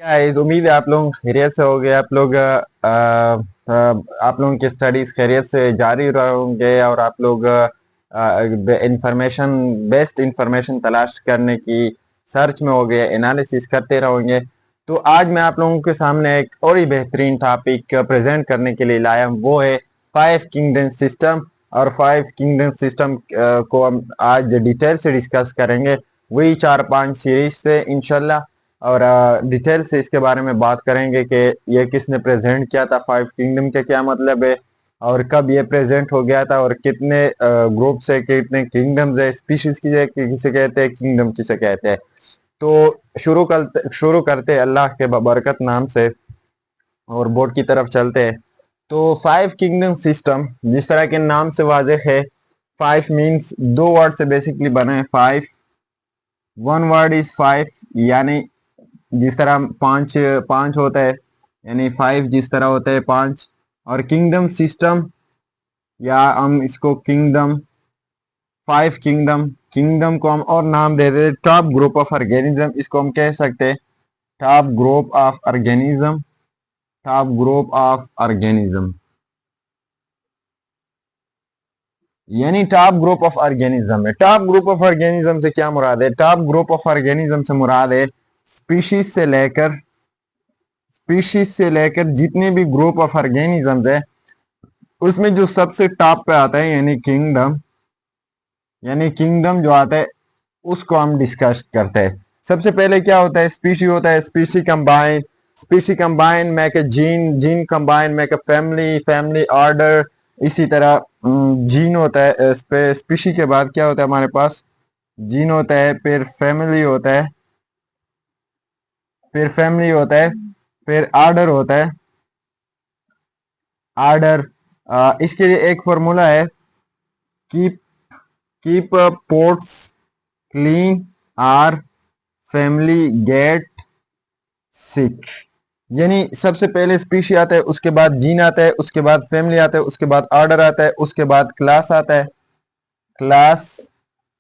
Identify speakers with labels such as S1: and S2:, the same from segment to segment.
S1: Guys, उम्मीद है आप लोग खैरियत से होंगे। आप लोगों की स्टडीज खैरियत से जारी रहोगे और आप लोग इंफॉर्मेशन बेस्ट इंफॉर्मेशन तलाश करने की सर्च में होगे, एनालिसिस करते रहोगे। तो आज मैं आप लोगों के सामने एक और ही बेहतरीन टॉपिक प्रेजेंट करने के लिए लाया हूँ। वो है फाइव किंगडम सिस्टम। और फाइव किंगडम सिस्टम को हम आज डिटेल से डिस्कस करेंगे, वही 4-5 सीरीज से इंशाल्लाह। और डिटेल से इसके बारे में बात करेंगे कि ये किसने प्रेजेंट किया था, फाइव किंगडम के क्या मतलब है, और कब ये प्रेजेंट हो गया था, और कितने ग्रुप से कितने किंगडम्स है, स्पीशीज किसे कहते हैं, किंगडम किसे कहते हैं। तो शुरू करते अल्लाह के बरकत नाम से और बोर्ड की तरफ चलते हैं। तो फाइव किंगडम सिस्टम जिस तरह के नाम से वाज़ेह है, फाइव मीन्स दो वर्ड से बेसिकली बना है। Five, one word is five, यानी जिस तरह पांच पांच होता है, यानी फाइव जिस तरह होता है पांच। और किंगडम सिस्टम, या हम इसको किंगडम, फाइव किंगडम, किंगडम को हम और नाम दे देते टॉप ग्रुप ऑफ ऑर्गेनिज्म, इसको हम कह सकते हैं top group of organism, top group of organism, यानी टॉप ग्रुप ऑफ ऑर्गेनिज्म है। टॉप ग्रुप ऑफ ऑर्गेनिज्म से क्या मुराद है? टॉप ग्रुप ऑफ ऑर्गेनिज्म से मुराद है स्पीशीज से लेकर जितने भी ग्रुप ऑफ ऑर्गेनिजम्स है, उसमें जो सबसे टॉप पे आता है यानी किंगडम जो आता है, उसको हम डिस्कस करते हैं। सबसे पहले क्या होता है? स्पीशी होता है। Species combine make a gene, gene combine make a family, family order. इसी तरह जीन होता है। स्पीशी के बाद क्या होता है हमारे पास? जीन होता है, फिर फैमिली होता है, फिर ऑर्डर होता है। ऑर्डर, इसके लिए एक फॉर्मूला है, keep keep ports clean are family get sick. यानी सबसे पहले स्पीशी आता है, उसके बाद जीन आता है, उसके बाद फैमिली आता है, उसके बाद ऑर्डर आता है, उसके बाद क्लास आता है, क्लास,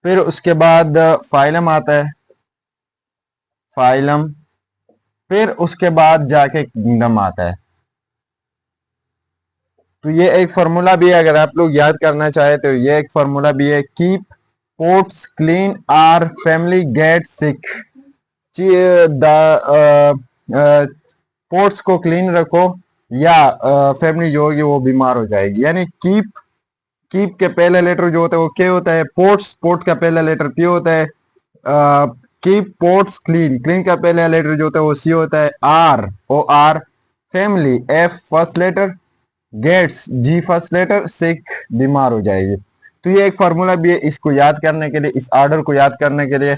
S1: फिर उसके बाद फाइलम आता है, फाइलम, फिर उसके बाद जाके किंगडम आता है। तो ये एक फार्मूला भी है, अगर आप लोग याद करना चाहे तो ये एक फार्मूला भी है, keep ports clean are family get sick. Ports को क्लीन रखो या फैमिली जो होगी वो बीमार हो जाएगी। यानी कीप के पहला लेटर जो होता है वो के होता है, पोर्ट का पहला लेटर पी होता है। कीप पोर्ट्स क्लीन, क्लीन का पहला लेटर जो होता है वो सी होता है। R family, F first letter, gets, G first letter, sick, बीमार हो जाएगी। तो ये एक फार्मूला भी है इसको याद करने के लिए, इस ऑर्डर को याद करने के लिए।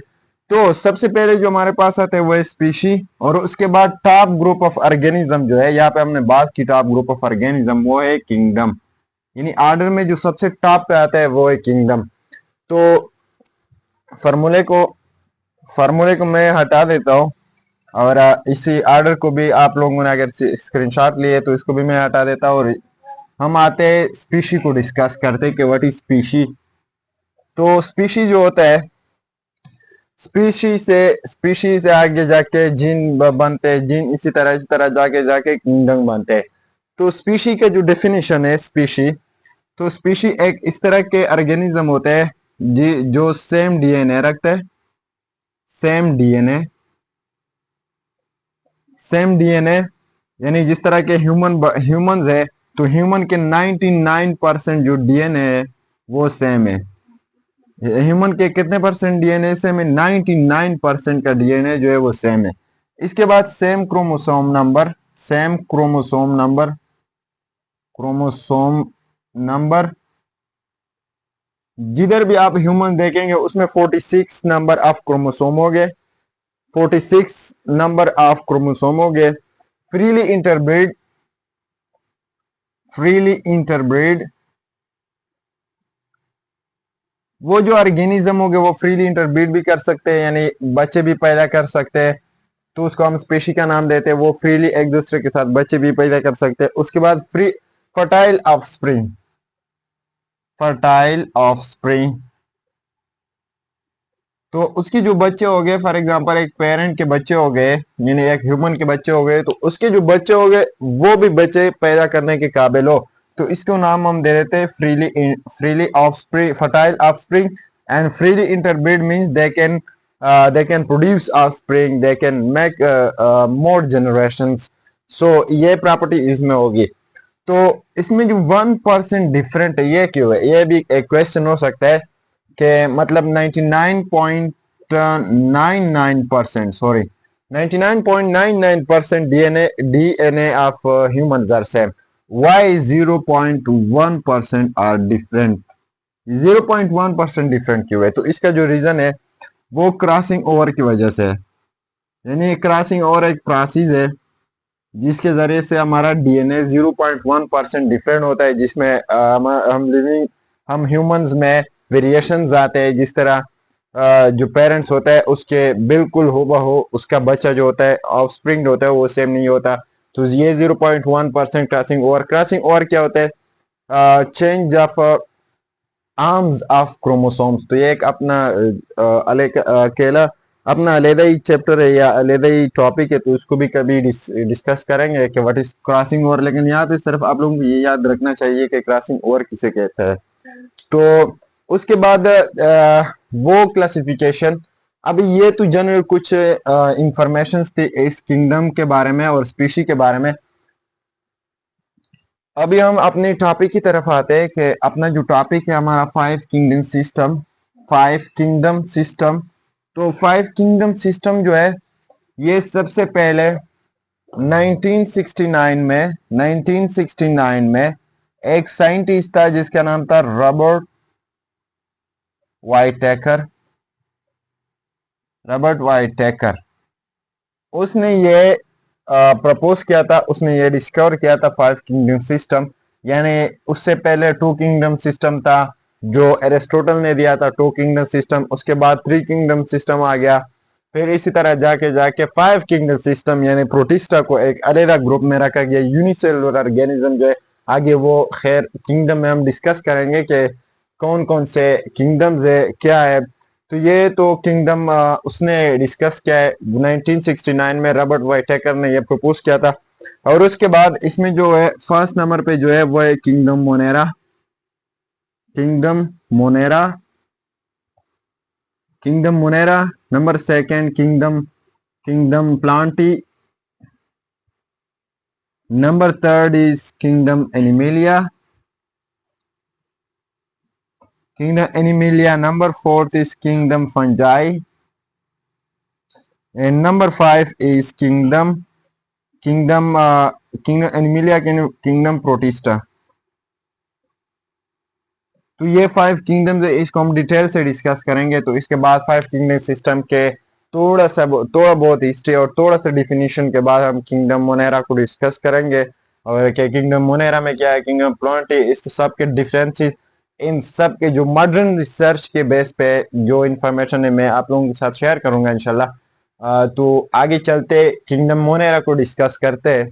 S1: तो सबसे पहले जो हमारे पास आता है वो है स्पीशी, और उसके बाद टॉप ग्रुप ऑफ ऑर्गेनिज्म जो है, यहाँ पे हमने बात की टॉप ग्रुप ऑफ ऑर्गेनिज्म, वो है किंगडम। यानी ऑर्डर में जो सबसे टॉप पे आता है वो है किंगडम। तो फार्मूले को फार्मूले को मैं हटा देता हूँ, और इसी ऑर्डर को भी आप लोगों ने अगर स्क्रीनशॉट लिए तो इसको भी मैं हटा देता हूँ, और हम आते हैं स्पीशी को डिस्कस करते हैं कि व्हाट इज स्पीशी। तो स्पीशी जो होता है, स्पीशी से आगे जाके जीन बनते हैं, जीन इसी तरह जाके जाके किंगडम बनते हैं। तो स्पीशी का जो डेफिनेशन है, स्पीशी एक इस तरह के ऑर्गेनिज्म होते हैं जी जो सेम डीएनए रखते हैं, सेम डीएनए सेम डीएनए, यानी जिस तरह के ह्यूमंस है, तो ह्यूमन के 99% जो डीएनए है वो सेम है। ह्यूमन के कितने परसेंट डीएनए सेम है? 99% का डीएनए जो है वो सेम है। इसके बाद same chromosome number, chromosome number जिधर भी आप ह्यूमन देखेंगे उसमें 46 नंबर ऑफ क्रोमोसोम हो गए, 46 नंबर ऑफ क्रोमोसोम हो गए। फ्रीली इंटरब्रीड, फ्रीली इंटरब्रीड, वो जो ऑर्गेनिज्म हो गए वो फ्रीली इंटरब्रीड भी कर सकते हैं, यानी बच्चे भी पैदा कर सकते हैं। तो उसको हम स्पेशी का नाम देते हैं। वो फ्रीली एक दूसरे के साथ बच्चे भी पैदा कर सकते हैं। उसके बाद free fertile offspring, fertile offspring, तो उसके जो बच्चे हो गए, फॉर एग्जांपल एक पेरेंट के बच्चे हो गए, यानी एक ह्यूमन के बच्चे हो गए, तो उसके जो बच्चे हो गए वो भी बच्चे पैदा करने के काबिल हो, तो इसको नाम हम दे देते हैं freely offspring, fertile offspring. And freely interbreed means they can produce offspring, they can make more generations। so ये प्रॉपर्टी इसमें होगी। तो इसमें जो 1% डिफरेंट है ये क्यों है, ये भी एक क्वेश्चन हो सकता है कि मतलब 99.99% sorry 99.99% DNA of humans are same, why 0.1% are different, 0.1% different क्यों है? तो इसका जो रीजन है वो क्रॉसिंग ओवर की वजह से है। यानी क्रॉसिंग ओवर एक प्रोसेस है जिसके जरिए से हमारा डीएनए 0.1% डिफरेंट होता है, जिसमें हम ह्यूमंस में वेरिएशंस आते हैं। जिस तरह जो पेरेंट्स होता है उसके बिल्कुल हूबहू उसका बच्चा जो होता है ऑफस्प्रिंग होता है वो सेम नहीं होता। तो ये 0.1% क्रॉसिंग ओवर क्या होता है? Change of arms of chromosomes. तो ये एक अपना अकेला अपना अलहदा ही चैप्टर है या अलहदा ही टॉपिक है, तो उसको भी कभी डिस्कस करेंगे कि व्हाट इज क्रॉसिंग ओवर। लेकिन यहाँ पे सिर्फ आप लोगों को ये याद रखना चाहिए कि क्रॉसिंग ओवर किसे कहता है। तो उसके बाद वो क्लासिफिकेशन, अभी ये तो जनरल कुछ इंफॉर्मेशन थी इस किंगडम के बारे में और स्पीशी के बारे में। अभी हम अपने टॉपिक की तरफ आते हैं कि अपना जो टॉपिक है हमारा 5 किंगडम सिस्टम। तो 5 किंगडम सिस्टम जो है ये सबसे पहले 1969 में एक साइंटिस्ट था जिसका नाम था रॉबर्ट वाइटेकर। उसने ये प्रपोज किया था, उसने ये डिस्कवर किया था 5 किंगडम सिस्टम। यानी उससे पहले 2 किंगडम सिस्टम था जो एरिस्टोटल ने दिया था, 2 किंगडम सिस्टम। उसके बाद 3 किंगडम सिस्टम आ गया, फिर इसी तरह जाके जाके 5 किंगडम सिस्टम यानी प्रोटिस्टा को एक अलग ग्रुप में रखा गया, यूनिसेलुलर ऑर्गेनिज्म जो है। आगे वो खैर किंगडम में हम डिस्कस करेंगे कि कौन कौन से किंगडम्स है क्या है। तो ये तो किंगडम उसने डिस्कस किया है 1969 में, रॉबर्ट वाइटेकर ने ये प्रपोज किया था। और उसके बाद इसमें जो है फर्स्ट नंबर पे जो है वो है kingdom Monera. Number second kingdom Plantae. Number third is kingdom Animalia. Number fourth is kingdom fungi, and number 5 is kingdom Animalia, kingdom protista। तो ये 5 किंगडम्स है, इसको हम डिटेल से डिस्कस करेंगे। तो इसके बाद 5 किंगडम सिस्टम के थोड़ा बहुत हिस्ट्री और थोड़ा सा डिफिनीशन के बाद हम किंगडम मोनेरा को डिस्कस करेंगे। और क्या किंगडम मोनेरा में क्या है, किंगडम प्लांटी, इस सब के डिफरेंसेस, इन सब के जो मॉडर्न रिसर्च के बेस पे जो इंफॉर्मेशन है मैं आप लोगों के साथ शेयर करूंगा इंशाल्लाह। तो आगे चलते किंगडम मोनेरा को डिस्कस करते हैं।